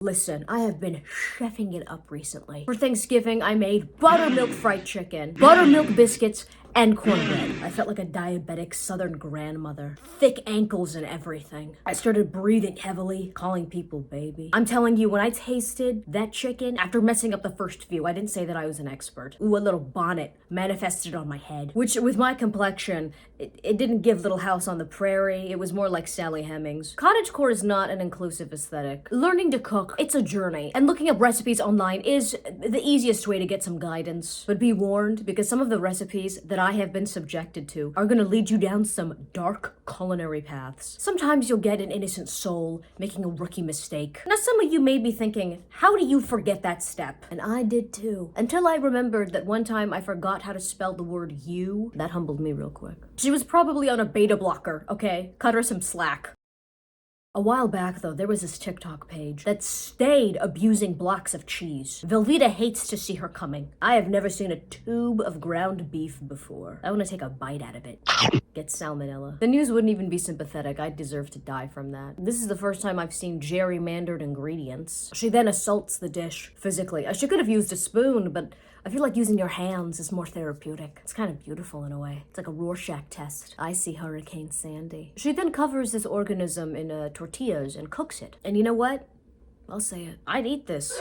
Listen, I have been chefing it up recently. For Thanksgiving, I made buttermilk fried chicken, buttermilk biscuits, and cornbread. I felt like a diabetic southern grandmother. Thick ankles and everything. I started breathing heavily, calling people baby. I'm telling you, when I tasted that chicken, after messing up the first few, I didn't say that I was an expert. Ooh, a little bonnet manifested on my head. Which, with my complexion, it didn't give Little House on the Prairie. It was more like Sally Hemings. Cottagecore is not an inclusive aesthetic. Learning to cook, it's a journey. And looking up recipes online is the easiest way to get some guidance. But be warned, because some of the recipes that I have been subjected to are gonna lead you down some dark culinary paths. Sometimes you'll get an innocent soul making a rookie mistake. Now some of you may be thinking, how do you forget that step? And I did too. Until I remembered that one time I forgot how to spell the word you. That humbled me real quick. She was probably on a beta blocker, okay? Cut her some slack. A while back, though, there was this TikTok page that stayed abusing blocks of cheese. Velveeta hates to see her coming. I have never seen a tube of ground beef before. I want to take a bite out of it. Get salmonella. The news wouldn't even be sympathetic. I'd deserve to die from that. This is the first time I've seen gerrymandered ingredients. She then assaults the dish physically. She could have used a spoon, but I feel like using your hands is more therapeutic. It's kind of beautiful in a way. It's like a Rorschach test. I see Hurricane Sandy. She then covers this organism in tortillas and cooks it. And you know what? I'll say it. I'd eat this.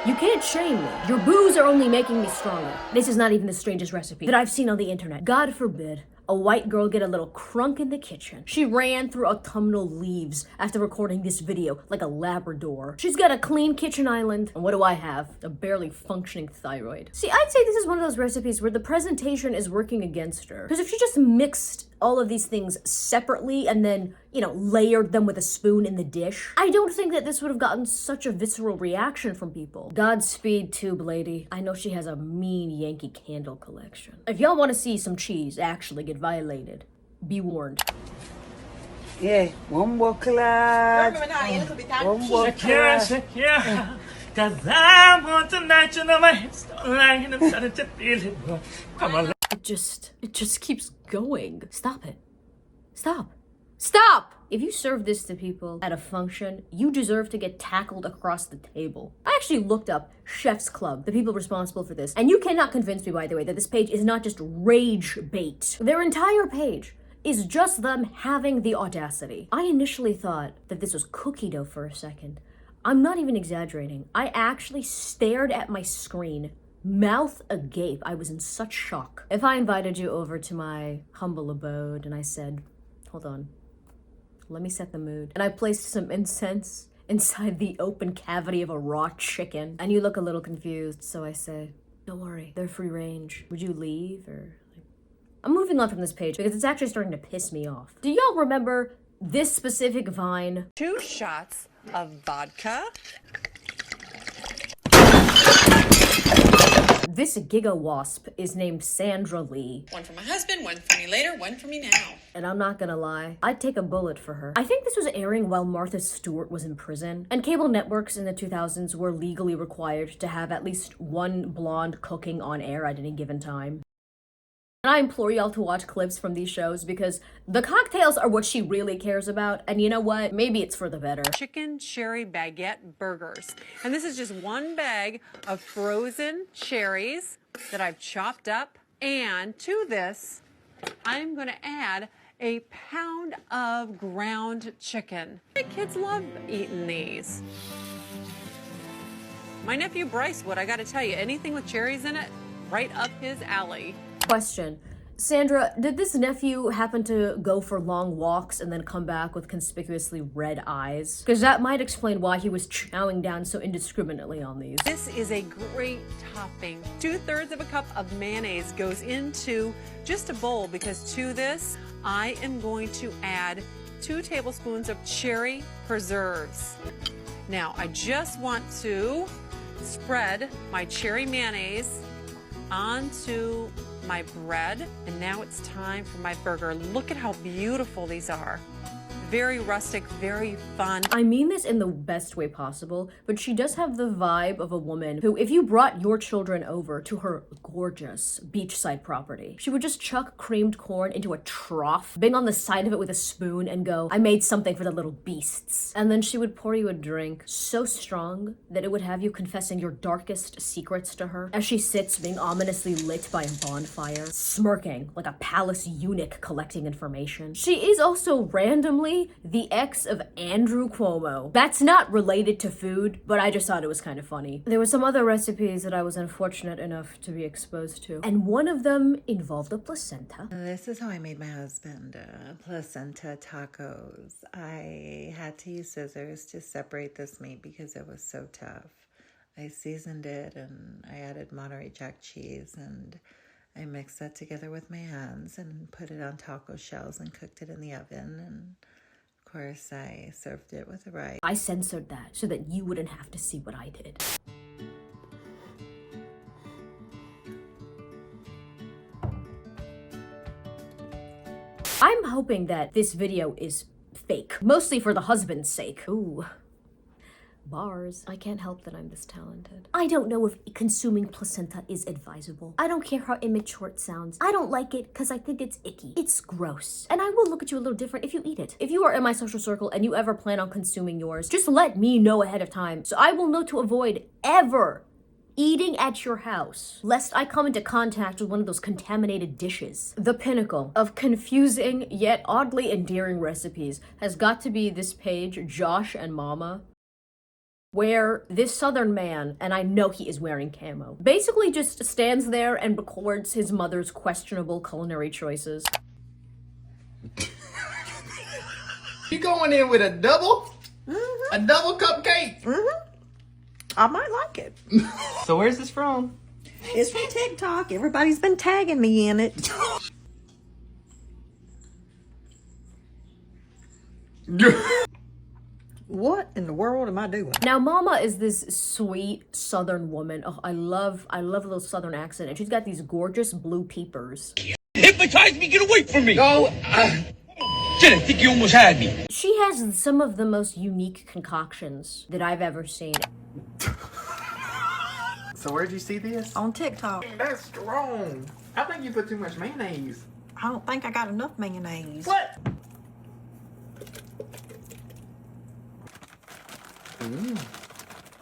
You can't shame me. Your boos are only making me stronger. This is not even the strangest recipe that I've seen on the internet. God forbid a white girl get a little crunk in the kitchen. She ran through autumnal leaves after recording this video like a Labrador. She's got a clean kitchen island. And what do I have? A barely functioning thyroid. See, I'd say this is one of those recipes where the presentation is working against her. Because if she just mixed all of these things separately and then, layered them with a spoon in the dish, I don't think that this would have gotten such a visceral reaction from people. Godspeed, tube lady. I know she has a mean Yankee Candle collection. If y'all want to see some cheese actually get violated, be warned. Yeah, one more class. One more class. Shakira, cause I want tonight, my hips don't lie, and I'm starting to feel it. Come on. It just keeps going. Stop it. Stop. Stop! If you serve this to people at a function, you deserve to get tackled across the table. I actually looked up Chef's Club, the people responsible for this, and you cannot convince me, by the way, that this page is not just rage bait. Their entire page is just them having the audacity. I initially thought that this was cookie dough for a second. I'm not even exaggerating. I actually stared at my screen, mouth agape. I was in such shock. If I invited you over to my humble abode and I said, hold on, let me set the mood, and I placed some incense inside the open cavity of a raw chicken, and you look a little confused, so I say, don't worry, they're free range. Would you leave, or I'm moving on from this page because it's actually starting to piss me off. Do y'all remember this specific vine? 2 shots of vodka. This giga wasp is named Sandra Lee. One for my husband, one for me later, one for me now. And I'm not gonna lie, I'd take a bullet for her. I think this was airing while Martha Stewart was in prison, and cable networks in the 2000s were legally required to have at least one blonde cooking on air at any given time. And I implore y'all to watch clips from these shows because the cocktails are what she really cares about, and you know what? Maybe it's for the better. Chicken cherry baguette burgers. And this is just one bag of frozen cherries that I've chopped up. And to this, I'm gonna add a pound of ground chicken. My kids love eating these. My nephew Bryce would, I gotta tell you, anything with cherries in it, right up his alley. Question. Sandra, did this nephew happen to go for long walks and then come back with conspicuously red eyes? Because that might explain why he was chowing down so indiscriminately on these. This is a great topping. 2/3 of a cup of mayonnaise goes into just a bowl because to this, I am going to add 2 tablespoons of cherry preserves. Now, I just want to spread my cherry mayonnaise onto my bread, and now it's time for my burger. Look at how beautiful these are. very rustic, very fun. I mean this in the best way possible, but she does have the vibe of a woman who, if you brought your children over to her gorgeous beachside property, she would just chuck creamed corn into a trough, bang on the side of it with a spoon, and go, "I made something for the little beasts." And then she would pour you a drink so strong that it would have you confessing your darkest secrets to her as she sits being ominously lit by a bonfire, smirking like a palace eunuch collecting information. She is also randomly the ex of Andrew Cuomo. That's not related to food, but I just thought it was kind of funny. There were some other recipes that I was unfortunate enough to be exposed to, and one of them involved a placenta. This is how I made my husband placenta tacos. I had to use scissors to separate this meat because it was so tough. I seasoned it and I added Monterey Jack cheese and I mixed that together with my hands and put it on taco shells and cooked it in the oven. And of course, I served it with rice. I censored that so that you wouldn't have to see what I did. I'm hoping that this video is fake, mostly for the husband's sake. Ooh. Bars. I can't help that I'm this talented. I don't know if consuming placenta is advisable. I don't care how immature it sounds. I don't like it because I think it's icky. It's gross. And I will look at you a little different if you eat it. If you are in my social circle and you ever plan on consuming yours, just let me know ahead of time so I will know to avoid ever eating at your house, lest I come into contact with one of those contaminated dishes. The pinnacle of confusing yet oddly endearing recipes has got to be this page, Josh and Mama, where this southern man, and I know he is wearing camo, basically just stands there and records his mother's questionable culinary choices. You going in with a double? A double cupcake? I might like it. So where's this from? It's from TikTok. Everybody's been tagging me in it. What in the world am I doing? Now, Mama is this sweet southern woman. Oh, I love a little southern accent, and she's got these gorgeous blue peepers. Hypnotize me, get away from me! Oh, shit, I think you almost had me. She has some of the most unique concoctions that I've ever seen. So where'd you see this? On TikTok. That's strong. I think you put too much mayonnaise. I don't think I got enough mayonnaise. What?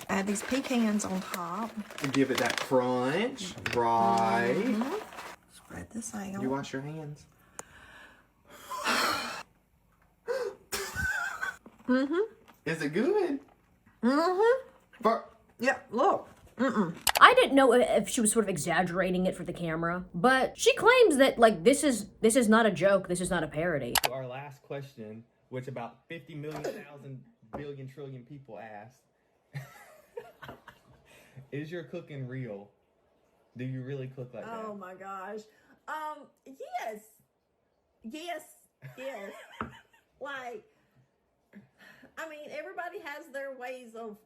Add these pecans on top. Give it that crunch. Right. Spread this out. You wash your hands. Is it good? Yeah, look. I didn't know if she was sort of exaggerating it for the camera, but she claims that, like, this is not a joke, this is not a parody. Our last question, which about 50 million, thousand, billion, trillion people asked, is your cooking real? Do you really cook like that? Oh my gosh. Yes. Yes. Yes. Like, I mean, everybody has their ways of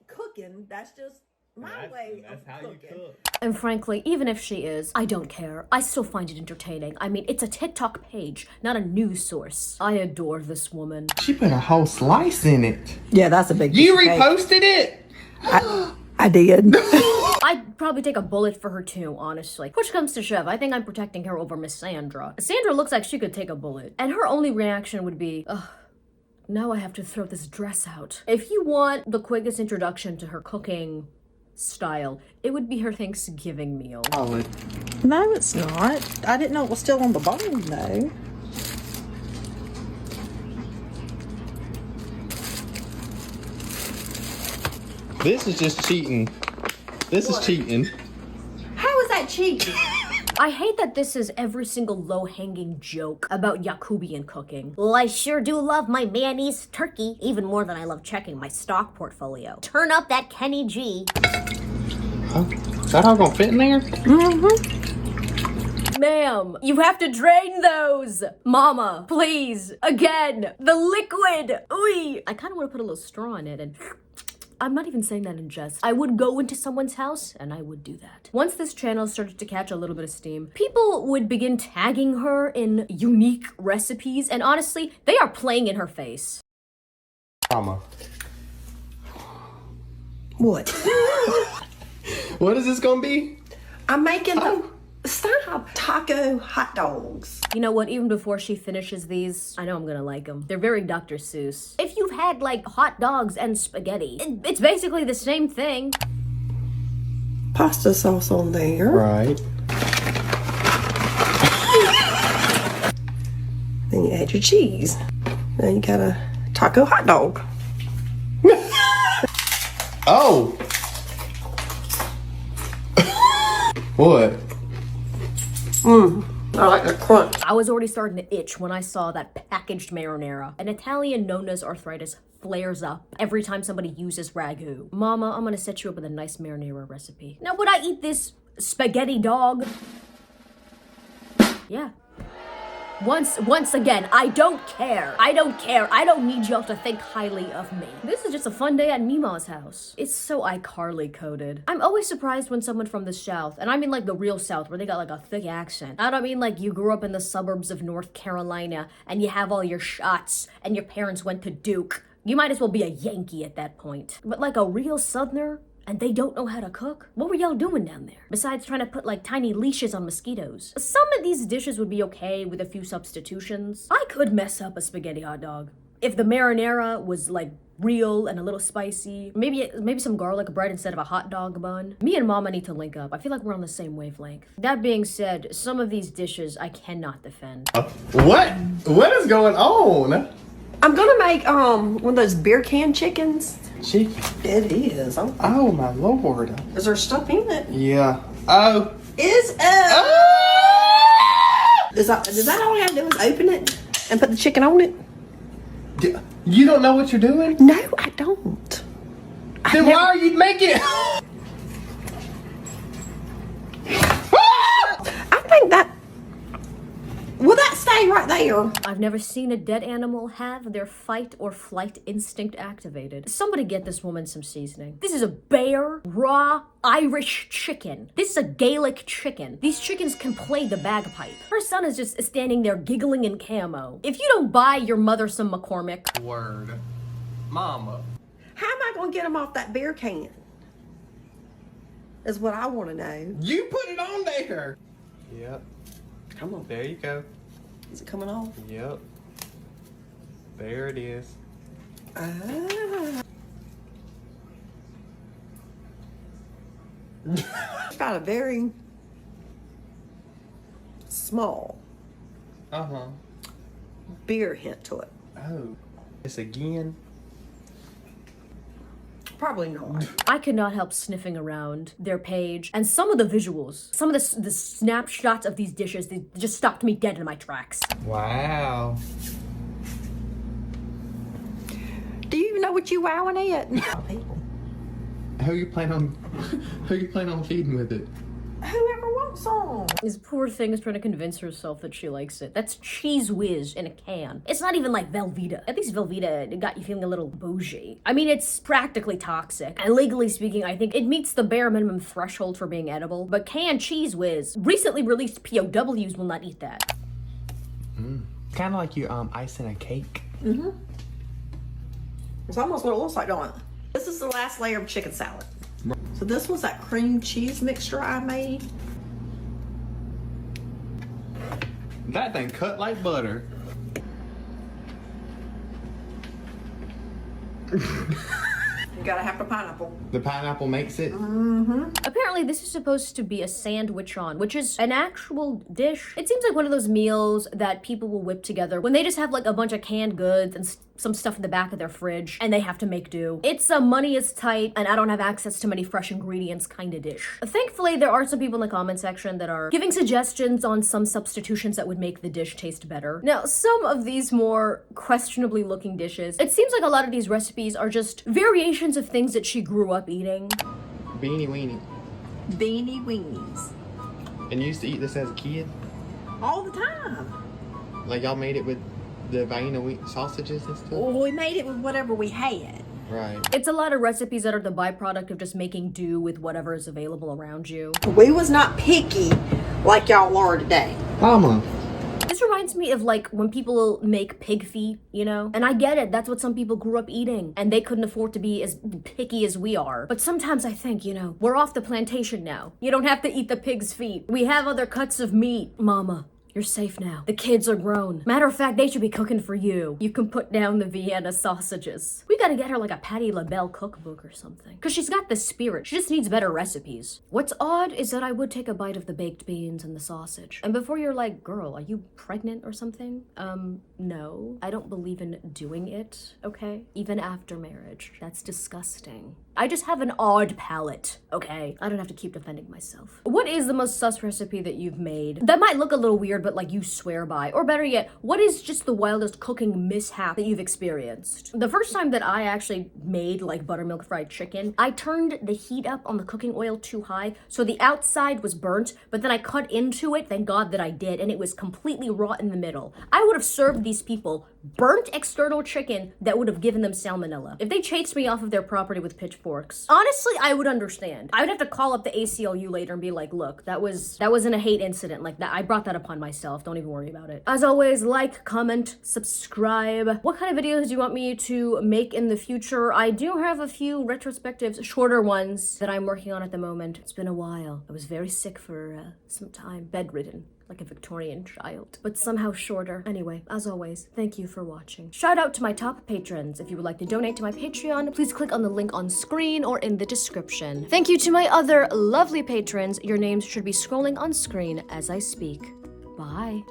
cooking. That's just my way of That's how cooking. you cook. And frankly, even if she is, I don't care. I still find it entertaining. I mean, it's a TikTok page, not a news source. I adore this woman. She put a whole slice in it. Yeah, that's a big You mistake. reposted it? I did. I'd probably take a bullet for her too, honestly. Push comes to shove, I think I'm protecting her over Miss Sandra. Sandra looks like she could take a bullet. And her only reaction would be, ugh, now I have to throw this dress out. If you want the quickest introduction to her cooking style, it would be her Thanksgiving meal. Solid. No, it's not. I didn't know it was still on the bone, though. This is just cheating. This is cheating. How is that cheating? I hate that this is every single low-hanging joke about Yakubian cooking. Well, I sure do love my mayonnaise turkey, even more than I love checking my stock portfolio. Turn up that Kenny G. Is that all gonna fit in there? Ma'am, you have to drain those! Mama, please, again, the liquid! Ooh! I kind of want to put a little straw in it and I'm not even saying that in jest. I would go into someone's house and I would do that. Once this channel started to catch a little bit of steam, people would begin tagging her in unique recipes, and honestly, they are playing in her face. Mama. What? What is this gonna be? I'm making stop taco hot dogs. You know what, even before she finishes these, I know I'm gonna like them. They're very Dr. Seuss. If you've had like hot dogs and spaghetti, it's basically the same thing. Pasta sauce on there. Right. Then you add your cheese. Then you got a taco hot dog. Oh. What? I like the crunch. I was already starting to itch when I saw that packaged marinara. An Italian Nona's arthritis flares up every time somebody uses ragu. Mama, I'm gonna set you up with a nice marinara recipe. Now, would I eat this spaghetti dog? Yeah. Once again, I don't care. I don't care. I don't need y'all to think highly of me. This is just a fun day at Mima's house. It's so iCarly coded. I'm always surprised when someone from the South, and I mean like the real South, where they got like a thick accent. I don't mean like you grew up in the suburbs of North Carolina and you have all your shots and your parents went to Duke. You might as well be a Yankee at that point. But like a real Southerner, and they don't know how to cook? What were y'all doing down there? Besides trying to put like tiny leashes on mosquitoes. Some of these dishes would be okay with a few substitutions. I could mess up a spaghetti hot dog. If the marinara was like real and a little spicy, maybe some garlic bread instead of a hot dog bun. Me and Mama need to link up. I feel like we're on the same wavelength. That being said, some of these dishes I cannot defend. What? What is going on? I'm gonna make one of those beer can chickens. Chicken? It is. Oh my lord. Is there stuff in it? Yeah. Oh. Does that all I have to do is open it and put the chicken on it? You don't know what you're doing? No, I don't. Then why are you making it? I think that. Will that stay right there? I've never seen a dead animal have their fight or flight instinct activated. Somebody get this woman some seasoning. This is a bare, raw, Irish chicken. This is a Gaelic chicken. These chickens can play the bagpipe. Her son is just standing there giggling in camo. If you don't buy your mother some McCormick. Word. Mama. How am I going to get them off that beer can? Is what I want to know. You put it on there. Yep. Come on. There you go. Is it coming off? Yep. There it is. It's got a very small beer hint to it. Oh. This again? Probably not. I could not help sniffing around their page, and some of the visuals, some of the snapshots of these dishes, they just stopped me dead in my tracks. Wow. Do you even know what you wowing at? People. Who you plan on feeding with it? Whoever wants some. This poor thing is trying to convince herself that she likes it. That's Cheese Whiz in a can. It's not even like Velveeta. At least Velveeta got you feeling a little bougie. I mean, it's practically toxic. And legally speaking, I think it meets the bare minimum threshold for being edible. But canned Cheese Whiz, recently released POWs will not eat that. Kind of like you ice in a cake. Mm-hmm. It's almost what it looks like, don't it? This is the last layer of chicken salad. So this was that cream cheese mixture I made. That thing cut like butter. You gotta have the pineapple. The pineapple makes it? Apparently this is supposed to be a sandwich on, which is an actual dish. It seems like one of those meals that people will whip together when they just have like a bunch of canned goods and some stuff in the back of their fridge and they have to make do. It's a money is tight and I don't have access to many fresh ingredients kind of dish. Thankfully, there are some people in the comment section that are giving suggestions on some substitutions that would make the dish taste better. Now, some of these more questionably looking dishes, it seems like a lot of these recipes are just variations of things that she grew up eating. Beanie weenie. Beanie weenies. And you used to eat this as a kid? All the time. Like y'all made it with the Vienna wheat sausages and stuff? Well, we made it with whatever we had. Right. It's a lot of recipes that are the byproduct of just making do with whatever is available around you. We was not picky like y'all are today. Mama. This reminds me of like when people make pig feet, you know? And I get it, that's what some people grew up eating. And they couldn't afford to be as picky as we are. But sometimes I think, you know, we're off the plantation now. You don't have to eat the pig's feet. We have other cuts of meat. Mama, you're safe now. The kids are grown. Matter of fact, they should be cooking for you. You can put down the Vienna sausages. We gotta get her like a Patti LaBelle cookbook or something. Cause she's got the spirit. She just needs better recipes. What's odd is that I would take a bite of the baked beans and the sausage. And before you're like, girl, are you pregnant or something? No. I don't believe in doing it, okay? Even after marriage. That's disgusting. I just have an odd palate, okay? I don't have to keep defending myself. What is the most sus recipe that you've made? That might look a little weird, but like you swear by. Or better yet, what is just the wildest cooking mishap that you've experienced? The first time that I actually made like buttermilk fried chicken, I turned the heat up on the cooking oil too high, so the outside was burnt, but then I cut into it, thank God that I did, and it was completely raw in the middle. I would have served these people burnt external chicken that would have given them salmonella. If they chased me off of their property with pitchforks, honestly, I would understand. I would have to call up the ACLU later and be like, look, that wasn't a hate incident. Like that, I brought that upon myself. Don't even worry about it. As always, like, comment, subscribe. What kind of videos do you want me to make in the future? I do have a few retrospectives, shorter ones that I'm working on at the moment. It's been a while. I was very sick for some time, bedridden. Like a Victorian child, but somehow shorter. Anyway, as always, thank you for watching. Shout out to my top patrons. If you would like to donate to my Patreon, please click on the link on screen or in the description. Thank you to my other lovely patrons. Your names should be scrolling on screen as I speak. Bye.